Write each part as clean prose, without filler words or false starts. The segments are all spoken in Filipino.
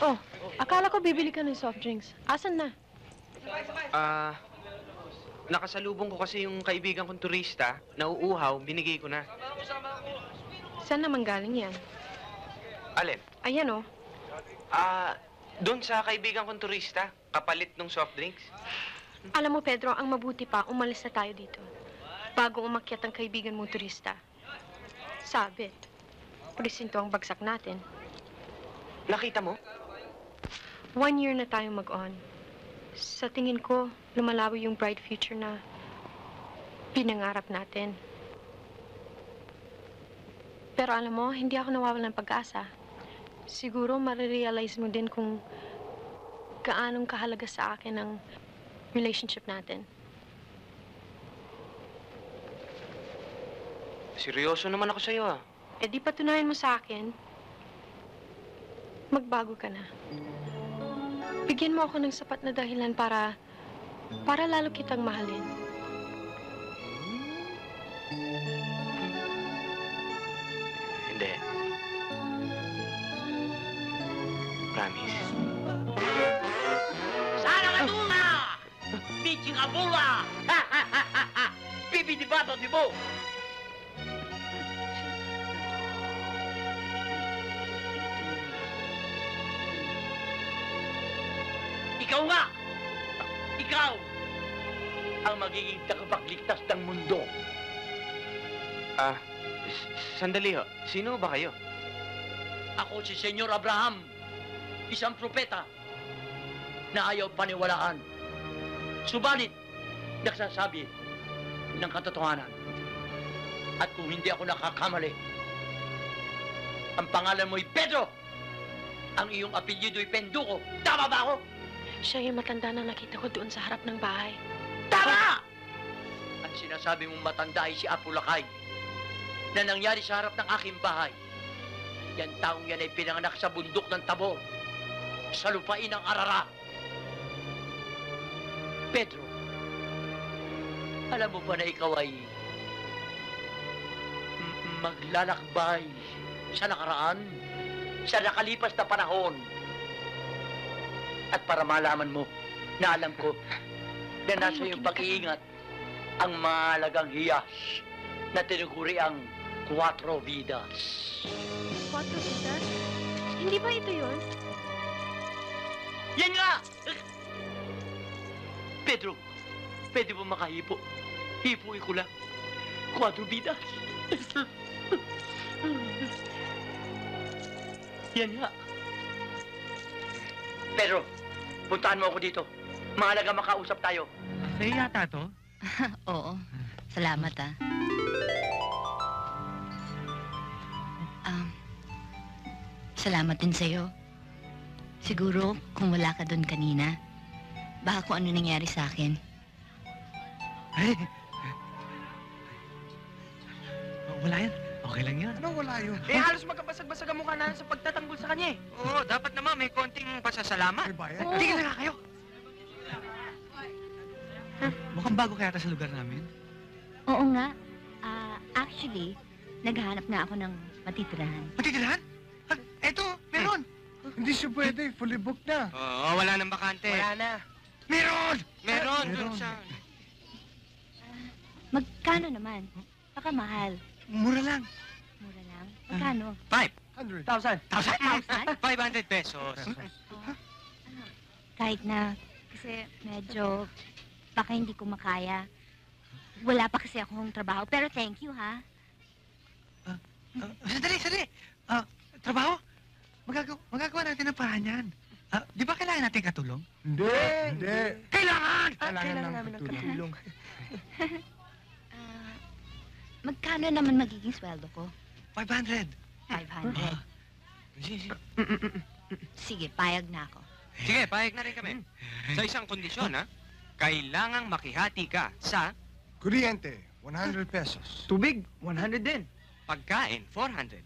Oh, akala ko bibili ka ng soft drinks. Asan na? Nakasalubong ko kasi yung kaibigan kong turista, nauuhaw, binigay ko na. Saan naman galing yan? Alin? Ayan oh. Doon sa kaibigan kong turista, kapalit ng soft drinks. Alam mo, Pedro, ang mabuti pa, umalis na tayo dito. Bago umakyat ang kaibigan mong turista. Sabit. Presinto ang bagsak natin. Nakita mo? 1 year na tayo mag-on. Sa tingin ko, lumalawi yung bright future na pinangarap natin. Pero alam mo, hindi ako nawawalan ng pag-asa. Siguro marirealize mo din kung gaanong kahalaga sa akin ang relationship natin. Seryoso naman ako sa'yo, ah. Eh di patunayan mo sa akin, magbago ka na. Bigyan mo ako ng sapat na dahilan para lalo kitang mahalin. Hindi. Promise. Sana ka tuna! Bitching abula! Bibi di bato di bo! Ikaw nga! Ikaw! Ang magiging tagapagligtas ng mundo. Sandali ho. Sino ba kayo? Ako si Senyor Abraham, isang propeta na ayaw paniwalaan. Subalit, nagsasabi ng katotohanan. At kung hindi ako nakakamali, ang pangalan mo'y Pedro. Ang iyong apelyido'y Penduko. Tama ba ako? Siya yung matanda na nakita ko doon sa harap ng bahay. Tama! At sinasabi mong matanda ay si Apulakay na nangyari sa harap ng aking bahay. Yan taong yan ay pinanganak sa bundok ng Tabor, sa lupain ng Arara. Pedro, alam mo ba na ikaw ay maglalakbay sa nakaraan, sa nakalipas na panahon? At para malaman mo na alam ko na nasa iyong pag-iingat ang mahalagang hiyas na tinuguri ang 4 vidas. 4 vidas? Hindi ba ito yun? Yan nga! Pedro, pwede mo makahipo. Hipuin ko lang. 4 vidas. Yan nga. Pedro, puntahan mo ako dito. Mahalaga makausap tayo. Sa'yo yata to? Oo. Salamat, ah. Salamat din sa'yo. Siguro, kung wala ka doon kanina, baka kung ano nangyari sa akin. Ay! Wala yan. Okay lang yan. Ano wala yun? Halos magkabasag-basag ang mukha na sa pagtatanggol sa kanya, eh. Oo, dapat naman may konting pasasalamat. May bayan? Hindi ka na kayo. Mukhang bago kaya sa lugar namin. Oo nga. Actually, naghahanap nga ako ng matitirahan. Matitirahan? Eto, meron. Hindi siya pwede. Fully booked na. Oo, wala nang bakante. Wala na. Meron! Meron! Meron. Dun sa... Magkano naman? Baka mahal. Mura lang. Mura lang. Magkano? 100. 1,000. 500 pesos. Kahit na, kasi medyo, baka hindi ko makaya. Wala pa kasi akong trabaho, pero thank you, ha? Sandali. Trabaho? Magagawa natin ng paraan yan. Di ba kailangan natin katulong? Hindi. Kailangan! Kailangan namin ng katulong. Magkano naman magiging sweldo ko? 500. 500. Sige. Sige, payag na ako. Sige, payag na rin kami. Sa isang kondisyon, ha? Kailangang makihati ka sa Kuryente, 100 pesos. Tubig, 100 din. pagkain, 400.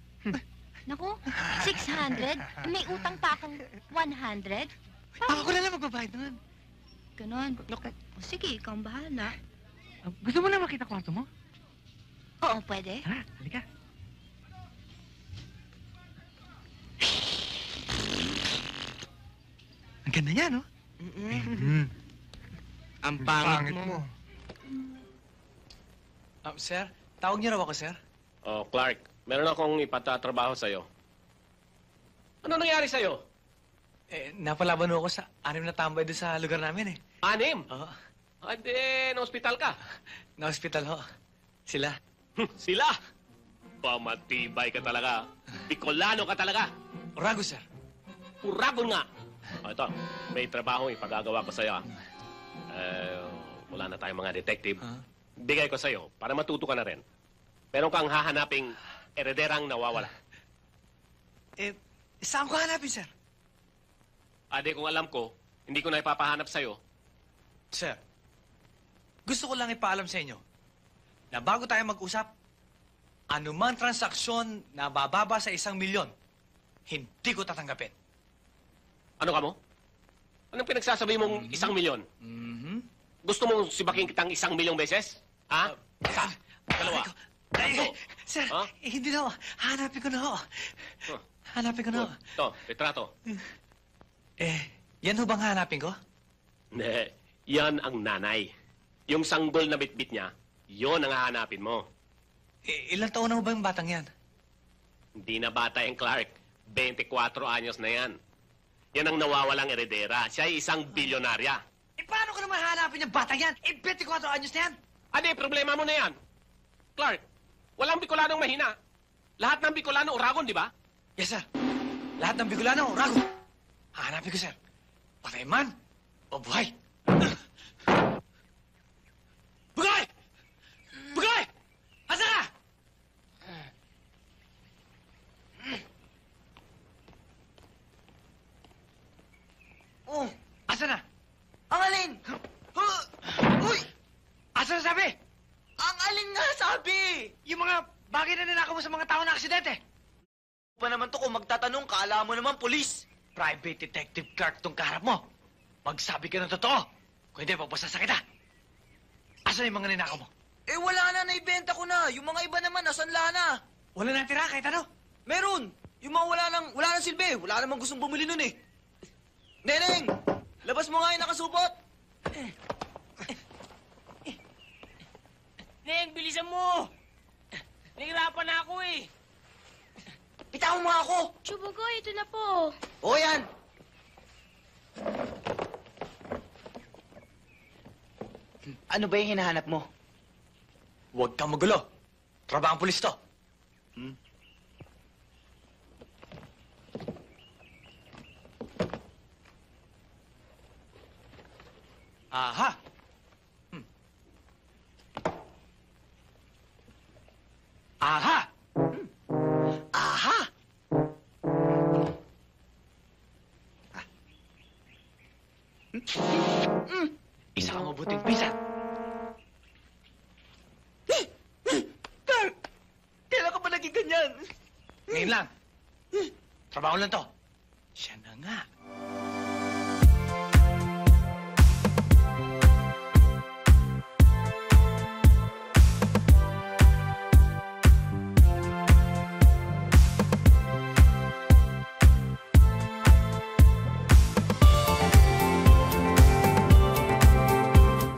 Naku, 600? May utang pa akong 100? Ako na lang magbabayad nun. Ganon. O sige, ikaw ang bahala. Gusto mo na makita kwarto mo? Oo, pwede. Tara, halika. Ganda niya, no? Ang pangit mo. Sir, tawag niyo raw ako, sir. Oh, Clark, meron akong ipatatrabaho sa'yo. Ano nangyari sa'yo? Napalaban ako sa 6 na tambay doon sa lugar namin, eh. 6? Oo, Ade, na-hospital ka. na-hospital ho. Sila. Sila! Pamatibay ka talaga. Bicolano ka talaga. Orago, sir. Uragon nga. O, ito, may trabaho ipagagawa ko sa'yo. Wala na tayong mga detective. Ah. Bigay ko sa'yo para matuto ka na rin. Meron kang hahanaping erederang nawawala. Saan ko hanapin, sir? Ade, kung alam ko, hindi ko na ipapahanap sa'yo. Sir, gusto ko lang ipaalam sa inyo na bago tayo mag-usap, anumang transaksyon na bababa sa 1 milyon, hindi ko tatanggapin. Ano ka mo? Anong pinagsasabi mong 1 milyon? Gusto mong sibaking kitang 1 milyong beses? Ha? Isa, dalawa, tatlo. Sir, Ha? hindi na ho. Hanapin ko na ho. Huh. Hanapin ko na ho. Ito, retrato. Yan ho bang hanapin ko? Hindi, yan ang nanay. Yung sanggol na bitbit niya, yon ang hahanapin mo. Ilang taon na ho ba yung batang yan? Hindi na bata yung Clark. 24 anyos na yan. Yan ang nawawalang eredera. Siya ay isang bilyonarya. Paano ko naman hanapin yung batang yan? 24 anyos na yan. Ade, problema mo na yan. Clark, walang Bicolanong mahina. Lahat ng Bicolano uragon, di ba? Yes, sir. Lahat ng Bicolano, rago. Hanapin ko, sir. Patay man o buhay. Bugay! Bugay! Asa ka? Oh, asa na? Ang alin? Uy! Asa na sabi? Ang alin nga sabi? Yung mga bagay na ninakaw mo sa mga tao na aksidente. Pa naman to kung magtatanong, kaala mo naman pulis. Private Detective Clark tong kaharap mo. Magsabi ka ng totoo. Kung hindi, papasasa kita. Asan yung mga ninakaw mo? Wala na, naibenta ko na. Yung mga iba naman, nasanla na. Wala nang tira kahit ano. Meron. Yung mga wala nang silbi. Wala namang gustong bumili nun eh. Neneng! Labas mo nga yung nakasupot. Neng, bilisan mo! Nahirapan na ako eh. Bitawan mo nga ako. Chubugoy, ito na po. O yan. Ano ba yung hinahanap mo? Huwag kang magulo. Trabahang pulis to. Aha! Aha! Aha! Isa kang mabuting pisan. Kailan ka ba naging ganyan? Ngayon lang. Trabaho lang to. Siya na nga.